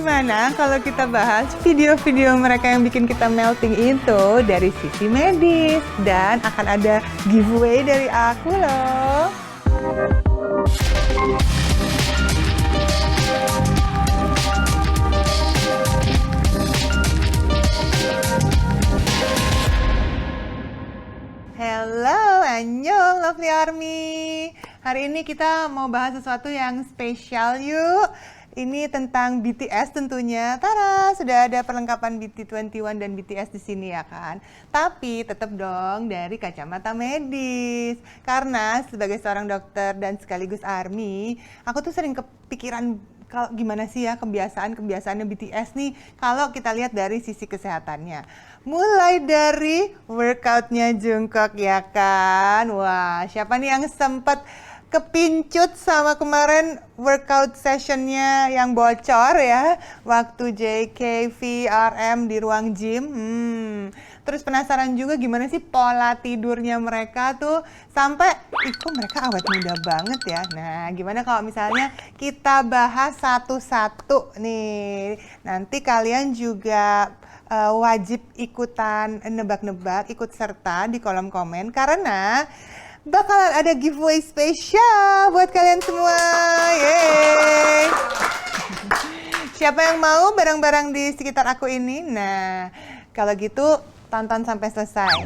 Gimana kalau kita bahas video-video mereka yang bikin kita melting itu dari sisi medis? Dan akan ada giveaway dari aku loh. Hello, annyeong lovely army. Hari ini kita mau bahas sesuatu yang spesial yuk. Ini tentang BTS tentunya. Tada, sudah ada perlengkapan BT21 dan BTS di sini ya kan. Tapi tetap dong dari kacamata medis. Karena sebagai seorang dokter dan sekaligus army, aku tuh sering kepikiran kalau gimana sih ya kebiasaan-kebiasaannya BTS nih kalau kita lihat dari sisi kesehatannya. Mulai dari workoutnya Jungkook ya kan. Wah, siapa nih yang sempat kepincut sama kemarin workout sessionnya yang bocor ya waktu JKVRM di ruang gym. Terus penasaran juga gimana sih pola tidurnya mereka tuh sampai kok mereka awet muda banget ya. Nah, gimana kalau misalnya kita bahas satu-satu nih. Nanti kalian juga wajib ikutan nebak-nebak, ikut serta di kolom komen karena bakalan ada giveaway spesial buat kalian semua. Yeay! Siapa yang mau barang-barang di sekitar aku ini? Nah, kalau gitu tonton sampai selesai.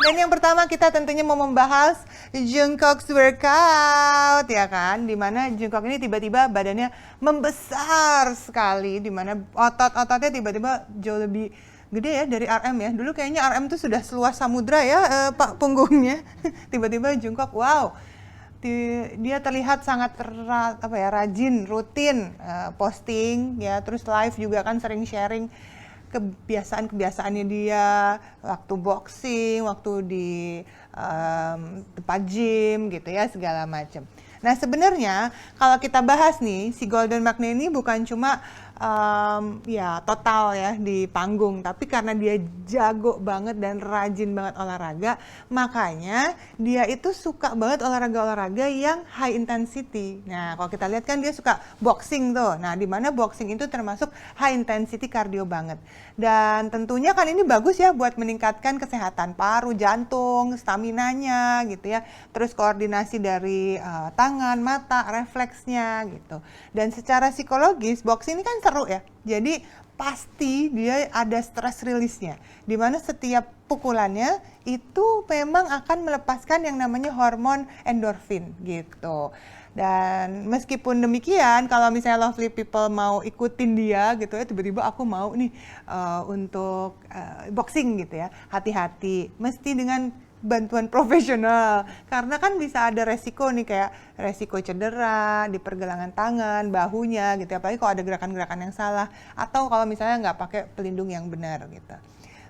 Dan yang pertama kita tentunya mau membahas Jungkook's workout ya kan, dimana Jungkook ini tiba-tiba badannya membesar sekali, dimana otot-ototnya tiba-tiba jauh lebih gede ya dari RM ya. Dulu kayaknya RM tuh sudah seluas samudra ya Pak punggungnya. Tiba-tiba Jungkook, wow, dia terlihat sangat rajin, rutin posting ya, terus live juga kan sering sharing kebiasaan-kebiasaannya dia waktu boxing, waktu di tempat gym gitu ya, segala macam. Nah sebenarnya kalau kita bahas nih, si Golden Magne ini bukan cuma ya total ya di panggung, tapi karena dia jago banget dan rajin banget olahraga, makanya dia itu suka banget olahraga-olahraga yang high intensity. Nah kalau kita lihat kan dia suka boxing tuh, nah dimana boxing itu termasuk high intensity cardio banget. Dan tentunya kan ini bagus ya buat meningkatkan kesehatan paru, jantung, staminanya gitu ya, terus koordinasi dari tangan, mata, refleksnya gitu. Dan secara psikologis boxing ini kan seru ya, jadi pasti dia ada stress release-nya, dimana setiap pukulannya itu memang akan melepaskan yang namanya hormon endorfin gitu. Dan meskipun demikian, kalau misalnya lovely people mau ikutin dia gitu ya, tiba-tiba aku mau nih untuk boxing gitu ya, hati-hati, mesti dengan bantuan profesional karena kan bisa ada resiko nih, kayak resiko cedera di pergelangan tangan, bahunya gitu, apalagi kalau ada gerakan-gerakan yang salah atau kalau misalnya nggak pakai pelindung yang benar gitu.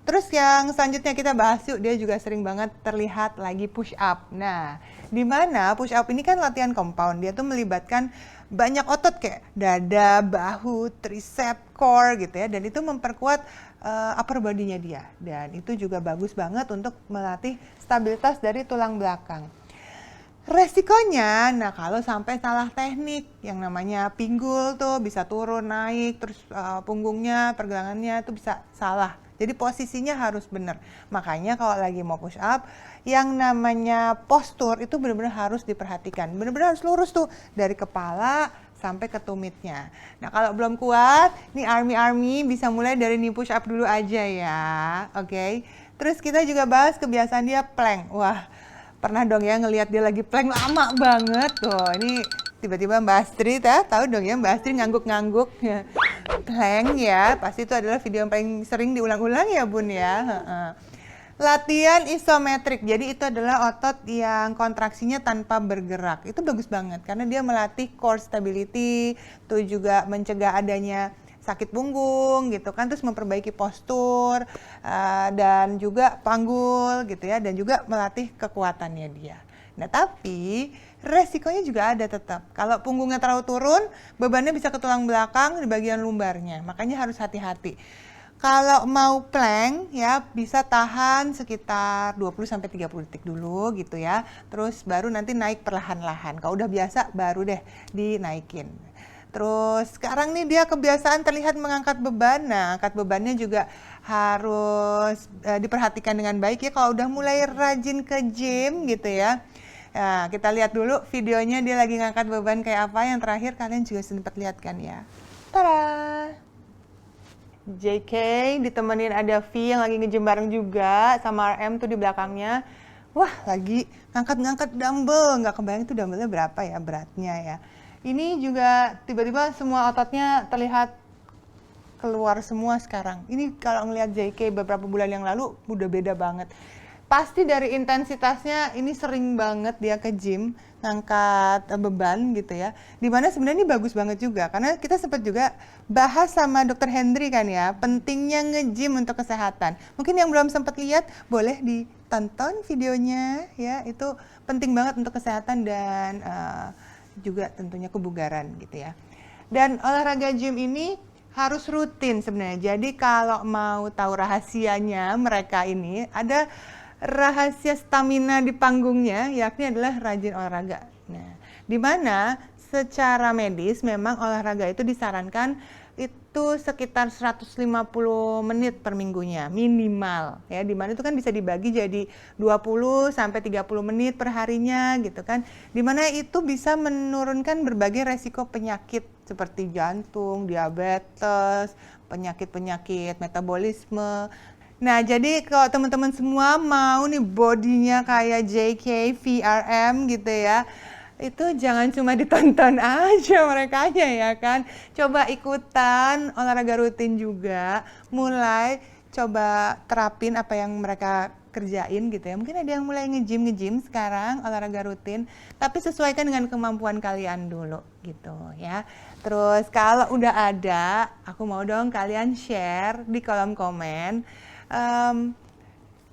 Terus yang selanjutnya kita bahas yuk, dia juga sering banget terlihat lagi push up. Nah, di mana push up ini kan latihan compound, dia tuh melibatkan banyak otot kayak dada, bahu, tricep, core gitu ya, dan itu memperkuat upper body-nya dia, dan itu juga bagus banget untuk melatih stabilitas dari tulang belakang. Resikonya, nah kalau sampai salah teknik, yang namanya pinggul tuh bisa turun naik, terus punggungnya, pergelangannya itu bisa salah. Jadi posisinya harus benar. Makanya kalau lagi mau push up, yang namanya postur itu benar-benar harus diperhatikan. Benar-benar harus lurus tuh dari kepala sampai ke tumitnya. Nah kalau belum kuat, nih army bisa mulai dari nih push up dulu aja ya, oke? Terus kita juga bahas kebiasaan dia plank. Wah, pernah dong ya ngelihat dia lagi plank lama banget tuh. Ini tiba-tiba Mbak Astrid ya, tahu dong ya Mbak Astrid ngangguk-ngangguk ya. Plank ya, pasti itu adalah video yang paling sering diulang-ulang ya Bun ya. Latihan isometrik, jadi itu adalah otot yang kontraksinya tanpa bergerak. Itu bagus banget karena dia melatih core stability, itu juga mencegah adanya sakit punggung gitu kan, terus memperbaiki postur dan juga panggul gitu ya, dan juga melatih kekuatannya dia. Nah tapi resikonya juga ada tetap. Kalau punggungnya terlalu turun, bebannya bisa ke tulang belakang di bagian lumbarnya, makanya harus hati-hati. Kalau mau plank ya bisa tahan sekitar 20-30 detik dulu gitu ya. Terus baru nanti naik perlahan-lahan. Kalau udah biasa baru deh dinaikin. Terus sekarang nih dia kebiasaan terlihat mengangkat beban. Nah, angkat bebannya juga harus diperhatikan dengan baik ya. Kalau udah mulai rajin ke gym gitu ya. Nah, kita lihat dulu videonya dia lagi ngangkat beban kayak apa. Yang terakhir kalian juga sempat lihat kan ya. Tada! JK ditemenin ada V yang lagi nge-gym bareng juga sama RM tuh di belakangnya. Wah, lagi ngangkat-ngangkat dumbbell. Nggak kebayang itu dumbbellnya berapa ya beratnya ya. Ini juga tiba-tiba semua ototnya terlihat keluar semua sekarang. Ini kalau ngelihat JK beberapa bulan yang lalu udah beda banget. Pasti dari intensitasnya ini sering banget dia ke gym ngangkat beban gitu ya. Dimana sebenarnya ini bagus banget juga karena kita sempat juga bahas sama Dr. Hendry kan ya, pentingnya nge-gym untuk kesehatan. Mungkin yang belum sempat lihat boleh ditonton videonya ya, itu penting banget untuk kesehatan dan juga tentunya kebugaran gitu ya. Dan olahraga gym ini harus rutin sebenarnya. Jadi kalau mau tahu rahasianya mereka ini ada rahasia stamina di panggungnya, yakni adalah rajin olahraga. Nah, di mana secara medis memang olahraga itu disarankan itu sekitar 150 menit per minggunya minimal ya, di mana itu kan bisa dibagi jadi 20 sampai 30 menit per harinya gitu kan. Di mana itu bisa menurunkan berbagai resiko penyakit seperti jantung, diabetes, penyakit-penyakit metabolisme. Nah, jadi kalau teman-teman semua mau nih bodinya kayak JK, VRM gitu ya, itu jangan cuma ditonton aja merekanya ya kan. Coba ikutan olahraga rutin juga, mulai coba terapin apa yang mereka kerjain gitu ya. Mungkin ada yang mulai nge-gym sekarang, olahraga rutin, tapi sesuaikan dengan kemampuan kalian dulu gitu ya. Terus kalau udah ada, aku mau dong kalian share di kolom komen.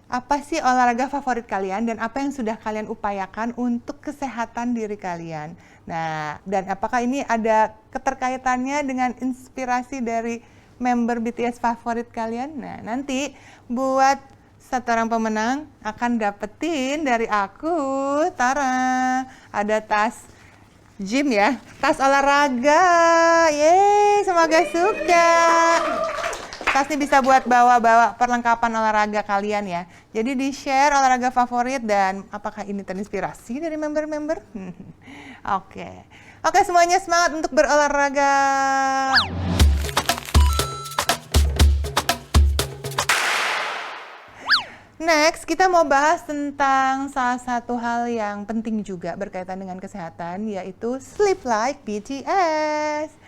Apa sih olahraga favorit kalian dan apa yang sudah kalian upayakan untuk kesehatan diri kalian. Nah, dan apakah ini ada keterkaitannya dengan inspirasi dari member BTS favorit kalian? Nah, nanti buat satu orang pemenang akan dapetin dari aku, Tara, ada tas gym ya, tas olahraga. Yeay, semoga suka. Tas ini bisa buat bawa-bawa perlengkapan olahraga kalian ya. Jadi di-share olahraga favorit dan apakah ini terinspirasi dari member-member? Oke. Oke, semuanya semangat untuk berolahraga. Next, kita mau bahas tentang salah satu hal yang penting juga berkaitan dengan kesehatan, yaitu Sleep Like BTS.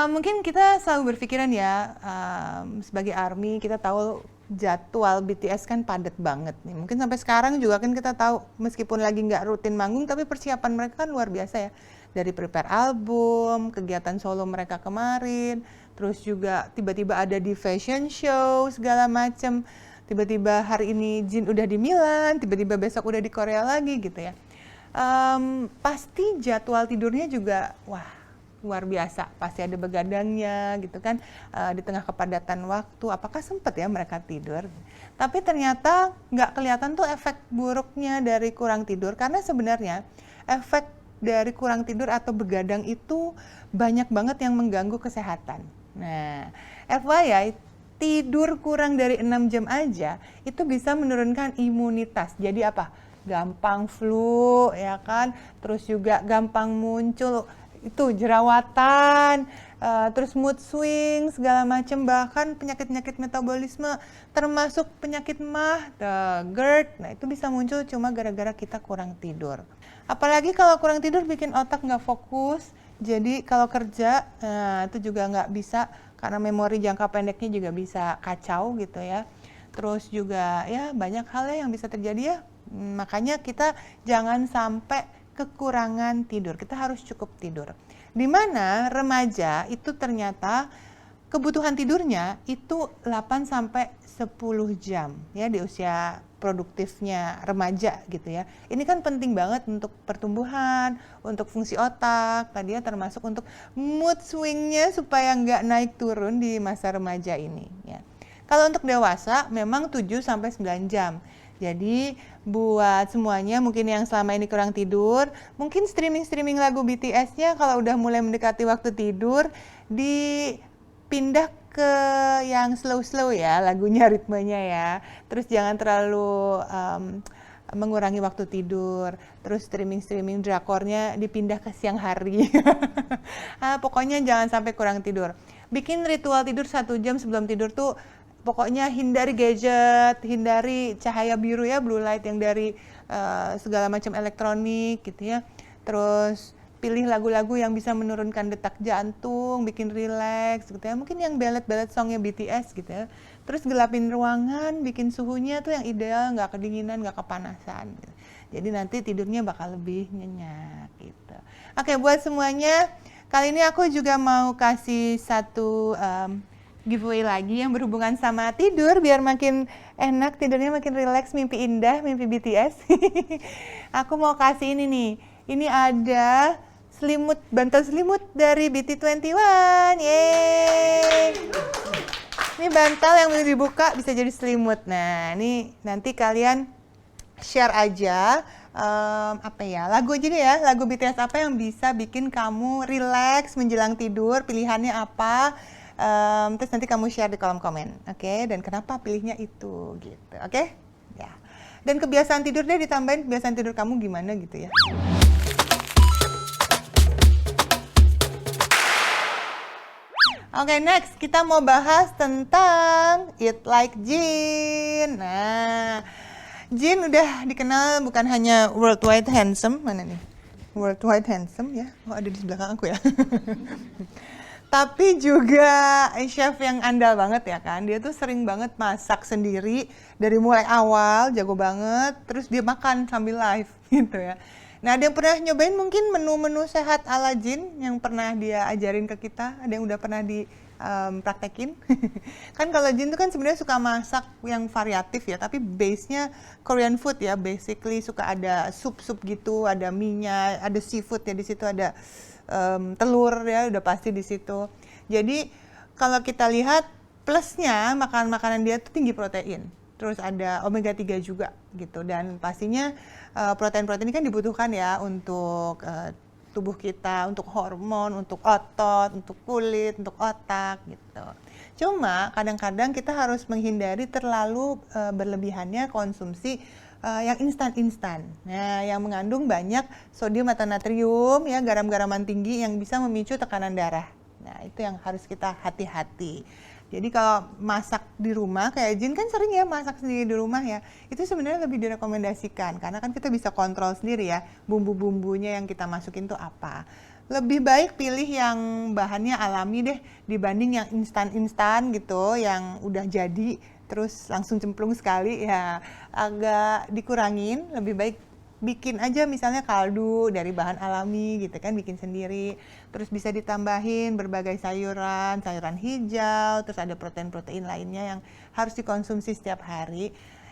Mungkin kita selalu berpikiran ya, sebagai ARMY kita tahu jadwal BTS kan padat banget nih. Mungkin sampai sekarang juga kan kita tahu meskipun lagi nggak rutin manggung, tapi persiapan mereka kan luar biasa ya. Dari prepare album, kegiatan solo mereka kemarin, terus juga tiba-tiba ada di fashion show segala macam. Tiba-tiba hari ini Jin udah di Milan, tiba-tiba besok udah di Korea lagi gitu ya. Pasti jadwal tidurnya juga wah luar biasa, pasti ada begadangnya gitu kan, di tengah kepadatan waktu, apakah sempat ya mereka tidur? Tapi ternyata nggak kelihatan tuh efek buruknya dari kurang tidur, karena sebenarnya efek dari kurang tidur atau begadang itu banyak banget yang mengganggu kesehatan. Nah, FYI, tidur kurang dari 6 jam aja itu bisa menurunkan imunitas. Jadi apa? Gampang flu ya kan, terus juga gampang muncul itu jerawatan, terus mood swing segala macam, bahkan penyakit-penyakit metabolisme termasuk penyakit MAH, GERD. Nah, itu bisa muncul cuma gara-gara kita kurang tidur. Apalagi kalau kurang tidur bikin otak nggak fokus, jadi kalau kerja itu juga nggak bisa karena memori jangka pendeknya juga bisa kacau gitu ya. Terus juga ya banyak hal yang bisa terjadi ya. Makanya kita jangan sampai kekurangan tidur, kita harus cukup tidur. Di mana remaja itu ternyata kebutuhan tidurnya itu 8 sampai 10 jam ya di usia produktifnya remaja gitu ya. Ini kan penting banget untuk pertumbuhan, untuk fungsi otak, tadi ya termasuk untuk mood swingnya supaya nggak naik turun di masa remaja ini ya. Kalau untuk dewasa memang 7 sampai 9 jam. Jadi buat semuanya mungkin yang selama ini kurang tidur, mungkin streaming lagu BTS-nya kalau udah mulai mendekati waktu tidur dipindah ke yang slow ya lagunya, ritmenya ya. Terus jangan terlalu mengurangi waktu tidur. Terus streaming drakornya dipindah ke siang hari. Pokoknya jangan sampai kurang tidur. Bikin ritual tidur 1 jam sebelum tidur tuh. Pokoknya hindari gadget, hindari cahaya biru ya, blue light yang dari segala macam elektronik gitu ya. Terus pilih lagu-lagu yang bisa menurunkan detak jantung, bikin rileks gitu ya. Mungkin yang ballad songnya BTS gitu ya. Terus gelapin ruangan, bikin suhunya tuh yang ideal, nggak kedinginan, nggak kepanasan. Gitu. Jadi nanti tidurnya bakal lebih nyenyak gitu. Oke, buat semuanya, kali ini aku juga mau kasih satu giveaway lagi yang berhubungan sama tidur biar makin enak tidurnya, makin rileks, mimpi indah, mimpi BTS. Aku mau kasih ini nih. Ini ada bantal selimut dari BT21. Yeay. Ini bantal yang bisa dibuka bisa jadi selimut. Nah, ini nanti kalian share aja lagu aja deh ya, lagu BTS apa yang bisa bikin kamu rileks menjelang tidur, pilihannya apa. Terus nanti kamu share di kolom komen, oke? Dan kenapa pilihnya itu, gitu, oke? Ya. Dan kebiasaan tidur deh ditambahin, kebiasaan tidur kamu gimana gitu ya. Oke, next kita mau bahas tentang Eat Like Jin. Nah, Jin udah dikenal bukan hanya worldwide handsome, mana nih? Worldwide handsome ya, ada di belakang aku ya. Tapi juga chef yang andal banget ya kan, dia tuh sering banget masak sendiri dari mulai awal, jago banget, terus dia makan sambil live gitu ya. Nah, ada yang pernah nyobain mungkin menu-menu sehat ala Jin yang pernah dia ajarin ke kita, ada yang udah pernah praktekin. Kan kalau Jin tuh kan sebenarnya suka masak yang variatif ya, tapi base-nya Korean food ya, basically suka ada sup-sup gitu, ada mie-nya, ada seafood ya di situ, ada telur ya udah pasti di situ. Jadi kalau kita lihat plusnya makanan dia tuh tinggi protein. Terus ada omega 3 juga gitu, dan pastinya protein-protein ini kan dibutuhkan ya untuk tubuh kita, untuk hormon, untuk otot, untuk kulit, untuk otak gitu. Cuma kadang-kadang kita harus menghindari terlalu berlebihannya konsumsi yang instan-instan. Nah, yang mengandung banyak sodium atau natrium ya, garam-garaman tinggi yang bisa memicu tekanan darah. Nah, itu yang harus kita hati-hati. Jadi kalau masak di rumah, kayak Jin kan sering ya masak sendiri di rumah ya, itu sebenarnya lebih direkomendasikan karena kan kita bisa kontrol sendiri ya bumbu-bumbunya yang kita masukin tuh apa. Lebih baik pilih yang bahannya alami deh dibanding yang instan-instan gitu, yang udah jadi terus langsung cemplung sekali ya, agak dikurangin. Lebih baik bikin aja misalnya kaldu dari bahan alami gitu kan, bikin sendiri. Terus bisa ditambahin berbagai sayuran hijau, terus ada protein-protein lainnya yang harus dikonsumsi setiap hari.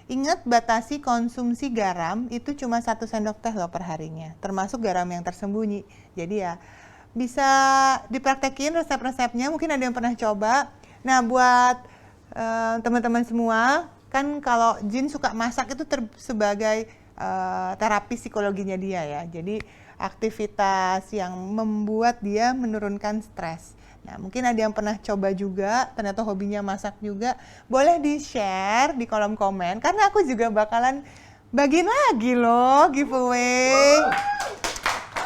Ingat, batasi konsumsi garam itu cuma 1 sendok teh loh per harinya, termasuk garam yang tersembunyi. Jadi ya bisa dipraktekin resep-resepnya, mungkin ada yang pernah coba. Nah, buat teman-teman semua, kan kalau Jin suka masak itu sebagai terapi psikologinya dia ya. Jadi aktivitas yang membuat dia menurunkan stres. Nah, mungkin ada yang pernah coba juga, ternyata hobinya masak juga. Boleh di-share di kolom komen, karena aku juga bakalan bagiin lagi loh giveaway.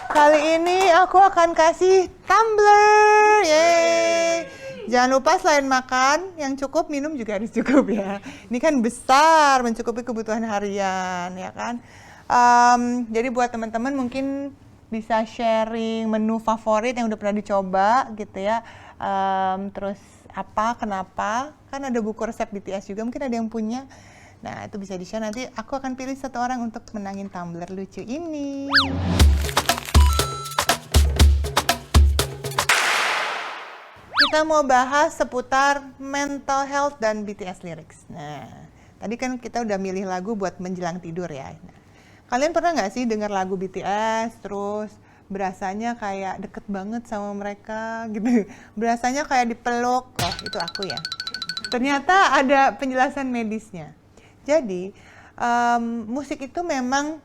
Kali ini aku akan kasih tumbler. Yeay. Jangan lupa selain makan yang cukup, minum juga harus cukup ya. Ini kan besar, mencukupi kebutuhan harian ya kan. Jadi buat teman-teman mungkin bisa sharing menu favorit yang udah pernah dicoba gitu ya. Terus apa, kenapa, kan ada buku resep BTS juga, mungkin ada yang punya. Nah, itu bisa di-share, nanti aku akan pilih 1 orang untuk menangin tumbler lucu ini. kita mau bahas seputar mental health dan BTS lyrics. Nah, tadi kan kita udah milih lagu buat menjelang tidur ya. Nah, kalian pernah nggak sih dengar lagu BTS terus berasanya kayak deket banget sama mereka gitu? Berasanya kayak dipeluk. Oh, itu aku ya. Ternyata ada penjelasan medisnya. Jadi, musik itu memang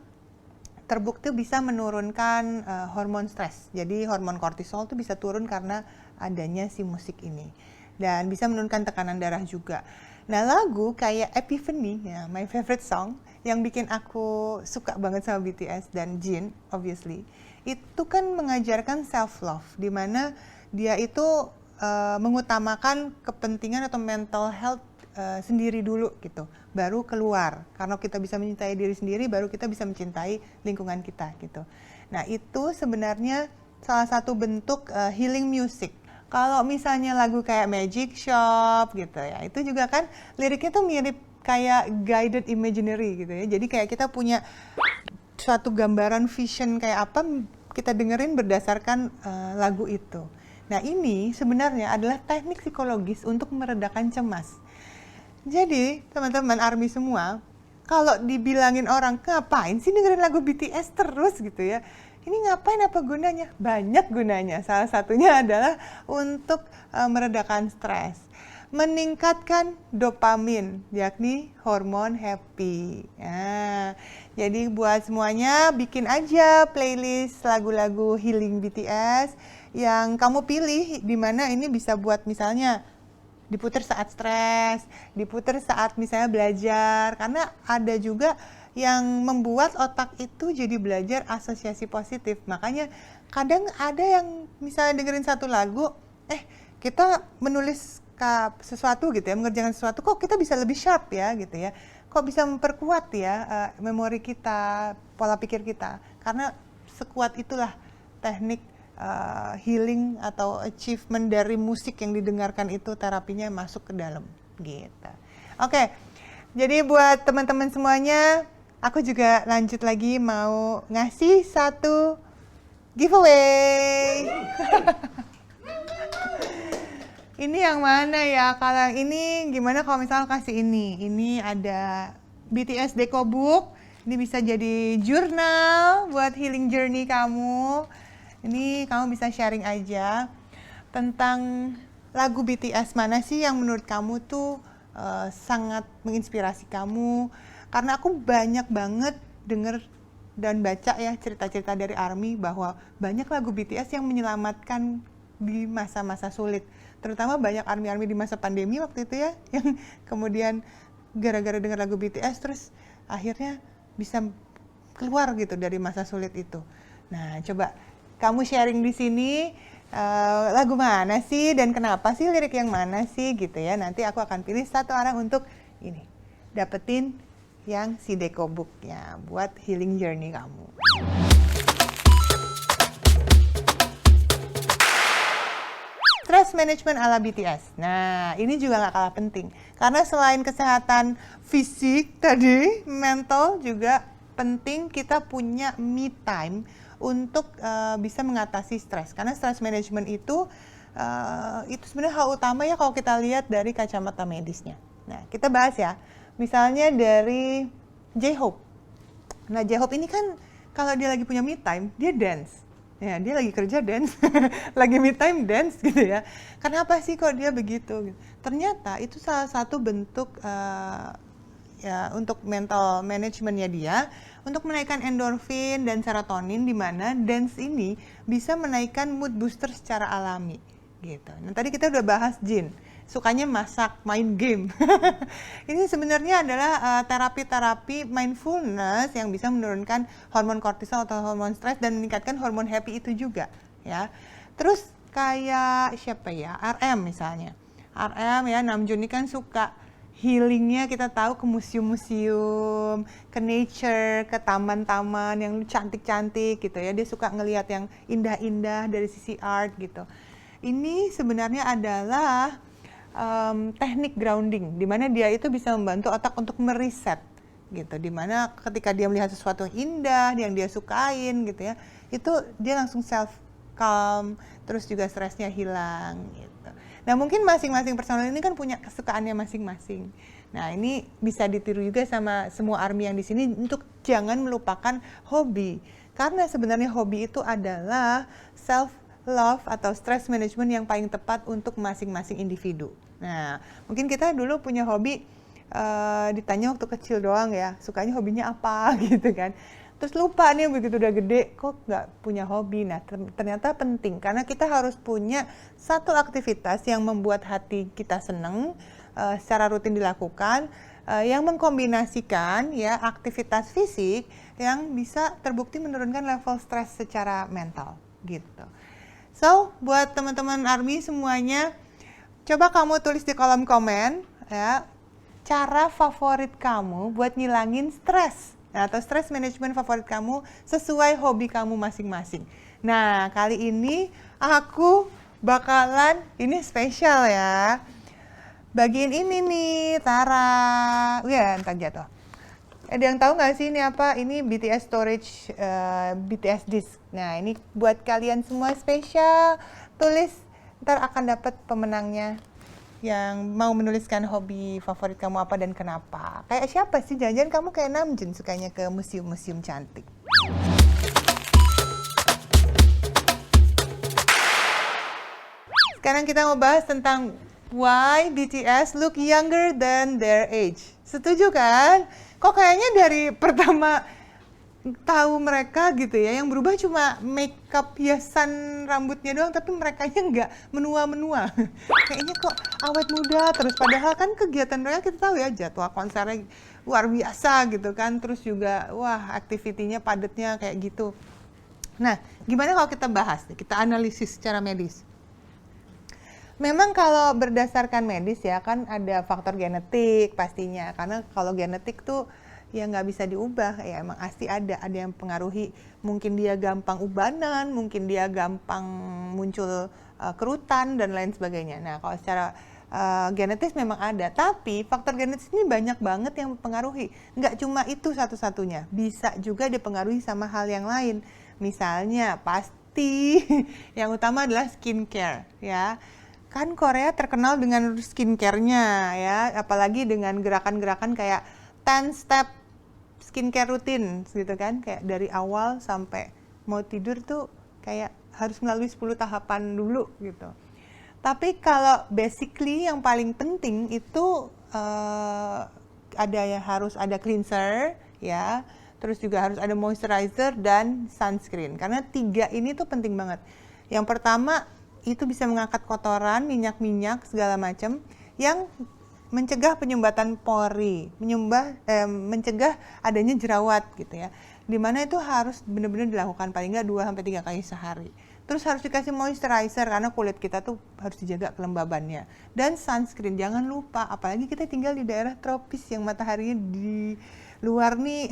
terbukti bisa menurunkan hormon stres. Jadi hormon kortisol itu bisa turun karena adanya si musik ini. Dan bisa menurunkan tekanan darah juga. Nah, lagu kayak Epiphany, ya, my favorite song, yang bikin aku suka banget sama BTS dan Jin, obviously, itu kan mengajarkan self-love, di mana dia itu mengutamakan kepentingan atau mental health sendiri dulu gitu, baru keluar. Karena kita bisa mencintai diri sendiri, baru kita bisa mencintai lingkungan kita gitu. Nah, itu sebenarnya salah satu bentuk healing music. Kalau misalnya lagu kayak Magic Shop gitu ya, itu juga kan liriknya tuh mirip kayak guided imaginary gitu ya. Jadi kayak kita punya suatu gambaran vision kayak apa, kita dengerin berdasarkan lagu itu. Nah, ini sebenarnya adalah teknik psikologis untuk meredakan cemas. Jadi, teman-teman ARMY semua, kalau dibilangin orang, ngapain sih dengerin lagu BTS terus gitu ya? Ini ngapain, apa gunanya? Banyak gunanya. Salah satunya adalah untuk meredakan stres. Meningkatkan dopamin, yakni hormon happy. Nah, jadi buat semuanya, bikin aja playlist lagu-lagu healing BTS yang kamu pilih, di mana ini bisa buat misalnya diputar saat stres, diputar saat misalnya belajar, karena ada juga yang membuat otak itu jadi belajar asosiasi positif. Makanya kadang ada yang misalnya dengerin satu lagu, kita menulis sesuatu gitu ya, mengerjakan sesuatu, kok kita bisa lebih sharp ya gitu ya, kok bisa memperkuat ya memori kita, pola pikir kita, karena sekuat itulah teknik healing atau achievement dari musik yang didengarkan itu, terapinya masuk ke dalam gitu. Oke, jadi buat teman-teman semuanya, aku juga lanjut lagi mau ngasih satu giveaway. Ini yang mana ya? Kalau yang ini gimana kalau misalnya kasih ini? Ini ada BTS Deco Book. Ini bisa jadi jurnal buat healing journey kamu. Ini kamu bisa sharing aja tentang lagu BTS mana sih yang menurut kamu tuh sangat menginspirasi kamu. Karena aku banyak banget denger dan baca ya cerita-cerita dari ARMY bahwa banyak lagu BTS yang menyelamatkan di masa-masa sulit. Terutama banyak ARMY-ARMY di masa pandemi waktu itu ya, yang kemudian gara-gara dengar lagu BTS terus akhirnya bisa keluar gitu dari masa sulit itu. Nah, coba kamu sharing di sini lagu mana sih dan kenapa sih, lirik yang mana sih gitu ya. Nanti aku akan pilih satu orang untuk ini, dapetin yang si Deco Book-nya buat healing journey kamu. Stress management ala BTS. Nah, ini juga nggak kalah penting. Karena selain kesehatan fisik tadi, mental juga penting kita punya me time untuk bisa mengatasi stres. Karena stress management itu sebenarnya hal utama ya kalau kita lihat dari kacamata medisnya. Nah, kita bahas ya. Misalnya dari J-Hope. Nah, J-Hope ini kan kalau dia lagi punya me time, dia dance. Ya, dia lagi kerja dance, lagi me time dance gitu ya. Kenapa sih kok dia begitu? Ternyata itu salah satu bentuk ya untuk mental managementnya dia, untuk menaikkan endorfin dan serotonin, di mana dance ini bisa menaikkan mood booster secara alami gitu. Nah, tadi kita udah bahas Jin, sukanya masak, main game. Ini sebenarnya adalah terapi-terapi mindfulness yang bisa menurunkan hormon kortisol atau hormon stres dan meningkatkan hormon happy itu juga ya. Terus kayak siapa ya, RM misalnya. RM ya, Namjoon ini kan suka healingnya, kita tahu ke museum-museum, ke nature, ke taman-taman yang cantik-cantik gitu ya. Dia suka ngelihat yang indah-indah dari sisi art gitu. Ini sebenarnya adalah teknik grounding, di mana dia itu bisa membantu otak untuk mereset gitu. Di mana ketika dia melihat sesuatu indah yang dia sukain gitu ya, itu dia langsung self calm, terus juga stresnya hilang gitu. Nah, mungkin masing-masing personal ini kan punya kesukaannya masing-masing. Nah, ini bisa ditiru juga sama semua ARMY yang di sini untuk jangan melupakan hobi. Karena sebenarnya hobi itu adalah self love atau stress management yang paling tepat untuk masing-masing individu. Nah, mungkin kita dulu punya hobi ditanya waktu kecil doang ya, sukanya hobinya apa gitu kan. Terus lupa nih begitu udah gede kok nggak punya hobi. Nah, ternyata penting karena kita harus punya satu aktivitas yang membuat hati kita seneng secara rutin dilakukan, yang mengkombinasikan ya aktivitas fisik yang bisa terbukti menurunkan level stres secara mental gitu. So, buat teman-teman ARMY semuanya, coba kamu tulis di kolom komen ya cara favorit kamu buat ngilangin stres. Nah, atau stress management favorit kamu sesuai hobi kamu masing-masing. Nah, kali ini aku bakalan, ini spesial ya, bagiin ini nih, Tara. Ya, entar jatuh. Ada yang tahu nggak sih ini apa? Ini BTS storage, BTS disk. Nah, ini buat kalian semua spesial. Tulis, ntar akan dapat pemenangnya yang mau menuliskan hobi favorit kamu apa dan kenapa. Kayak siapa sih? Jangan-jangan kamu kayak Namjoon sukanya ke museum-museum cantik. Sekarang kita mau bahas tentang why BTS look younger than their age. Setuju kan? Kok kayaknya dari pertama tahu mereka gitu ya, yang berubah cuma makeup hiasan rambutnya doang, tapi mereka nggak menua-menua. Kayaknya kok awet muda terus, padahal kan kegiatan mereka kita tahu ya, jadwal konsernya luar biasa gitu kan, terus juga wah aktivitinya padatnya kayak gitu. Nah, gimana kalau kita bahas, kita analisis secara medis. Memang kalau berdasarkan medis ya kan ada faktor genetik pastinya, karena kalau genetik tuh ya nggak bisa diubah, ya emang pasti ada yang pengaruhi. Mungkin dia gampang ubanan, mungkin dia gampang muncul kerutan dan lain sebagainya. Nah, kalau secara genetis memang ada, tapi faktor genetis ini banyak banget yang mempengaruhi. Nggak cuma itu satu-satunya, bisa juga dipengaruhi sama hal yang lain. Misalnya pasti yang utama adalah skincare ya. Kan Korea terkenal dengan skincare-nya ya, apalagi dengan gerakan-gerakan kayak 10 step skincare rutin gitu kan, kayak dari awal sampai mau tidur tuh kayak harus melalui 10 tahapan dulu gitu. Tapi kalau basically yang paling penting itu harus ada cleanser ya, terus juga harus ada moisturizer dan sunscreen, karena 3 ini tuh penting banget. Yang pertama itu bisa mengangkat kotoran, minyak-minyak segala macam yang mencegah penyumbatan pori, mencegah adanya jerawat gitu ya. Dimana itu harus benar-benar dilakukan paling nggak 2-3 kali sehari. Terus harus dikasih moisturizer karena kulit kita tuh harus dijaga kelembabannya. Dan sunscreen jangan lupa, apalagi kita tinggal di daerah tropis yang mataharinya di luar nih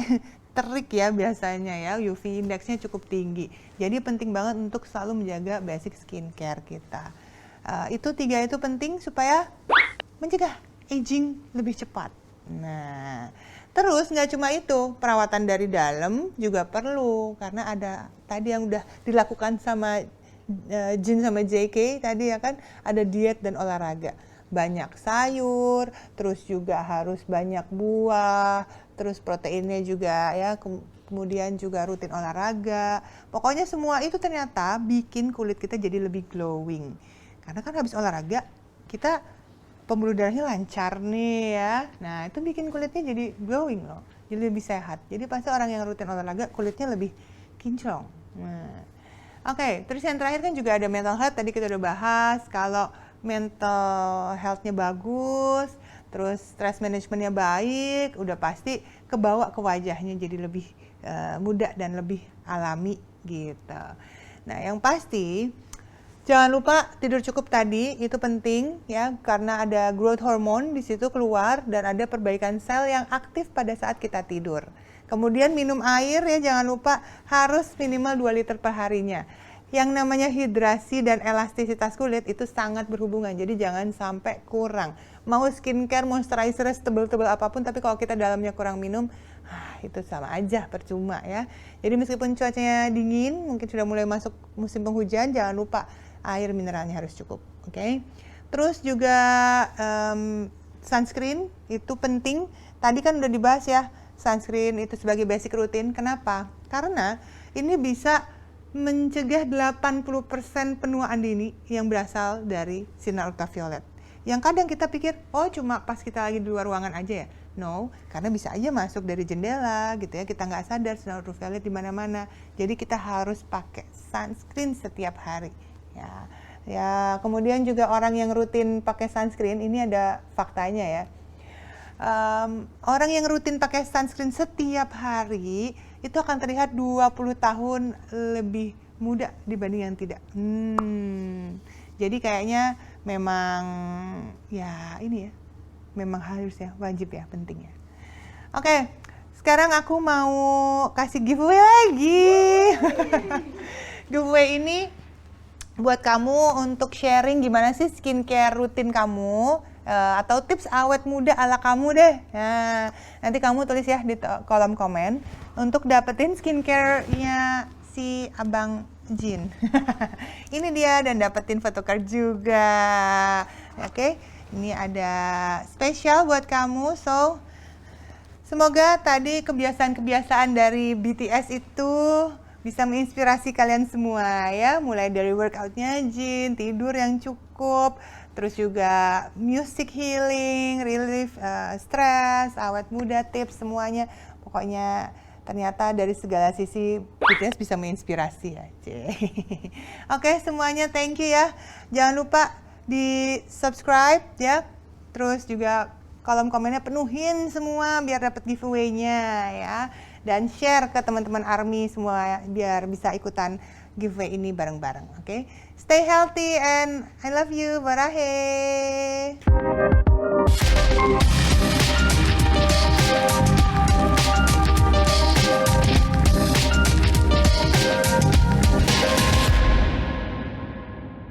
terik ya biasanya ya, UV indeksnya cukup tinggi. Jadi penting banget untuk selalu menjaga basic skincare kita. Itu 3 itu penting supaya mencegah aging lebih cepat. Nah, terus nggak cuma itu, perawatan dari dalam juga perlu, karena ada tadi yang udah dilakukan sama Jin sama JK tadi ya kan, ada diet dan olahraga. Banyak sayur, terus juga harus banyak buah, terus proteinnya juga ya, kemudian juga rutin olahraga. Pokoknya semua itu ternyata bikin kulit kita jadi lebih glowing. Karena kan habis olahraga kita pembuluh darahnya lancar nih ya. Nah, itu bikin kulitnya jadi glowing loh. Jadi lebih sehat. Jadi pasti orang yang rutin olahraga kulitnya lebih kinclong. Nah. Oke, terus yang terakhir kan juga ada mental health. Tadi kita udah bahas kalau mental health-nya bagus, terus stress manajemennya baik, udah pasti kebawa ke wajahnya jadi lebih muda dan lebih alami gitu. Nah, yang pasti jangan lupa tidur cukup tadi, itu penting ya, karena ada growth hormone di situ keluar dan ada perbaikan sel yang aktif pada saat kita tidur. Kemudian minum air ya, jangan lupa harus minimal 2 liter per harinya. Yang namanya hidrasi dan elastisitas kulit itu sangat berhubungan, jadi jangan sampai kurang. Mau skincare, moisturizer, tebel-tebel apapun, tapi kalau kita dalamnya kurang minum, itu sama aja, percuma ya. Jadi meskipun cuacanya dingin, mungkin sudah mulai masuk musim penghujan, jangan lupa air mineralnya harus cukup, oke? Terus juga sunscreen itu penting. Tadi kan udah dibahas ya, sunscreen itu sebagai basic rutin. Kenapa? Karena ini bisa mencegah 80% penuaan dini yang berasal dari sinar ultraviolet. Yang kadang kita pikir, oh cuma pas kita lagi di luar ruangan aja ya. No, karena bisa aja masuk dari jendela gitu ya, kita nggak sadar sinar ultraviolet di mana-mana. Jadi kita harus pakai sunscreen setiap hari. Ya, kemudian juga orang yang rutin pakai sunscreen, ini ada faktanya ya. Orang yang rutin pakai sunscreen setiap hari itu akan terlihat 20 tahun lebih muda dibanding yang tidak. Jadi kayaknya memang ya ini ya, memang harus ya, wajib ya, penting ya. Oke, sekarang aku mau kasih giveaway lagi. Giveaway ini buat kamu untuk sharing gimana sih skincare rutin kamu, atau tips awet muda ala kamu deh. Nah, nanti kamu tulis ya di kolom komen untuk dapetin skincare-nya si Abang Jin. Ini dia, dan dapetin photocard juga. Oke, ini ada spesial buat kamu. So, semoga tadi kebiasaan-kebiasaan dari BTS itu bisa menginspirasi kalian semua ya. Mulai dari workoutnya Jin, tidur yang cukup, terus juga music healing, relief stress, awet muda, tips semuanya. Pokoknya ternyata dari segala sisi BTS bisa menginspirasi ya. Oke, semuanya thank you ya. Jangan lupa di subscribe ya. Terus juga kolom komennya penuhin semua biar dapat giveaway-nya ya. Dan share ke teman-teman ARMY semua biar bisa ikutan giveaway ini bareng-bareng. Oke? Stay healthy and I love you. Barahe.